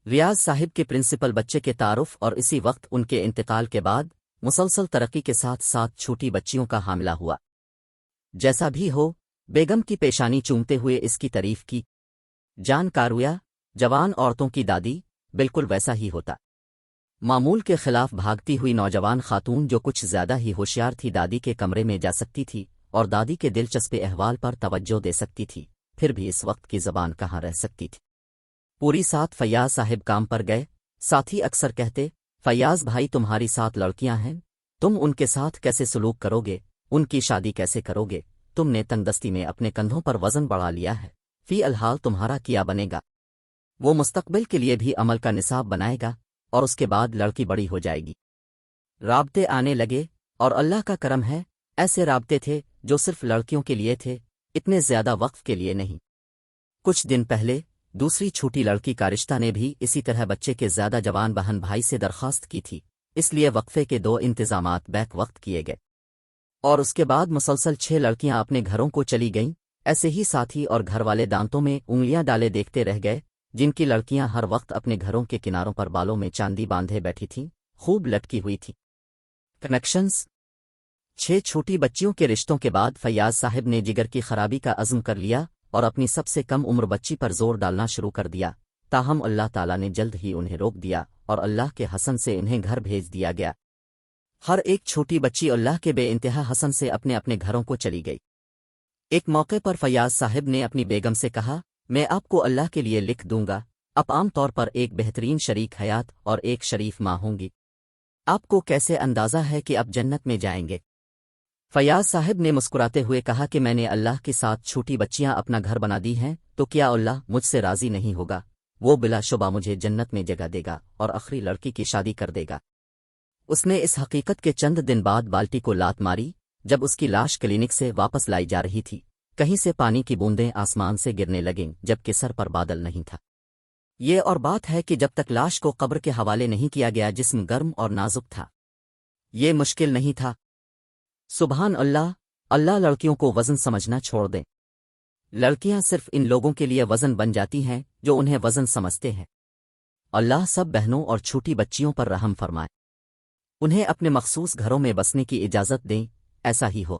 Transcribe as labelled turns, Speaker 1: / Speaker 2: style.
Speaker 1: ریاض صاحب کے پرنسپل بچے کے تعارف اور اسی وقت ان کے انتقال کے بعد مسلسل ترقی کے ساتھ ساتھ چھوٹی بچیوں کا حاملہ ہوا۔ جیسا بھی ہو، بیگم کی پیشانی چومتے ہوئے اس کی تعریف کی، جان کارویا، جوان عورتوں کی دادی، بالکل ویسا ہی ہوتا۔ معمول کے خلاف بھاگتی ہوئی نوجوان خاتون جو کچھ زیادہ ہی ہوشیار تھی، دادی کے کمرے میں جا سکتی تھی اور دادی کے دلچسپ احوال پر توجہ دے سکتی تھی، پھر بھی اس وقت کی زبان کہاں رہ سکتی تھی۔ پوری ساتھ فیاض صاحب کام پر گئے، ساتھی اکثر کہتے، فیاض بھائی تمہاری 7 لڑکیاں ہیں، تم ان کے ساتھ کیسے سلوک کرو گے، ان کی شادی کیسے کرو گے، تم نے تنگدستی میں اپنے کندھوں پر وزن بڑھا لیا ہے، فی الحال تمہارا کیا بنے گا؟ وہ مستقبل کے لیے بھی عمل کا نصاب بنائے گا اور اس کے بعد لڑکی بڑی ہو جائے گی۔ رابطے آنے لگے اور اللہ کا کرم ہے، ایسے رابطے تھے جو صرف لڑکیوں کے لیے تھے، اتنے زیادہ وقت کے لیے نہیں۔ کچھ دن پہلے دوسری چھوٹی لڑکی کا رشتہ نے بھی اسی طرح بچے کے زیادہ جوان بہن بھائی سے درخواست کی تھی، اس لیے وقفے کے 2 انتظامات بیک وقت کیے گئے اور اس کے بعد مسلسل 6 لڑکیاں اپنے گھروں کو چلی گئیں۔ ایسے ہی ساتھی اور گھر والے دانتوں میں انگلیاں ڈالے دیکھتے رہ گئے، جن کی لڑکیاں ہر وقت اپنے گھروں کے کناروں پر بالوں میں چاندی باندھے بیٹھی تھیں، خوب لٹکی ہوئی تھیں۔ کنیکشنز 6 چھوٹی بچیوں کے رشتوں کے بعد فیاض صاحب نے جگر کی خرابی کا عزم کر لیا اور اپنی سب سے کم عمر بچی پر زور ڈالنا شروع کر دیا، تاہم اللہ تعالیٰ نے جلد ہی انہیں روک دیا اور اللہ کے حسن سے انہیں گھر بھیج دیا گیا۔ ہر ایک چھوٹی بچی اللہ کے بے انتہا حسن سے اپنے اپنے گھروں کو چلی گئی۔ ایک موقع پر فیاض صاحب نے اپنی بیگم سے کہا، میں آپ کو اللہ کے لیے لکھ دوں گا، اب عام طور پر ایک بہترین شریک حیات اور ایک شریف ماں ہوں گی۔ آپ کو کیسے اندازہ ہے کہ اب جنت میں جائیں گے؟ فیاض صاحب نے مسکراتے ہوئے کہا کہ میں نے اللہ کے ساتھ چھوٹی بچیاں اپنا گھر بنا دی ہیں، تو کیا اللہ مجھ سے راضی نہیں ہوگا؟ وہ بلا شبہ مجھے جنت میں جگہ دے گا اور آخری لڑکی کی شادی کر دے گا۔ اس نے اس حقیقت کے چند دن بعد بالٹی کو لات ماری جب اس کی لاش کلینک سے واپس لائی جا رہی تھی، کہیں سے پانی کی بوندیں آسمان سے گرنے لگیں جبکہ سر پر بادل نہیں تھا۔ یہ اور بات ہے کہ جب تک لاش کو قبر کے حوالے نہیں کیا گیا جسم گرم اور نازک تھا۔ یہ مشکل نہیں تھا۔ سبحان اللہ، اللہ لڑکیوں کو وزن سمجھنا چھوڑ دیں۔ لڑکیاں صرف ان لوگوں کے لیے وزن بن جاتی ہیں جو انہیں وزن سمجھتے ہیں۔ اللہ سب بہنوں اور چھوٹی بچیوں پر رحم فرمائے، انہیں اپنے مخصوص گھروں میں بسنے کی اجازت دیں، ایسا ہی ہو۔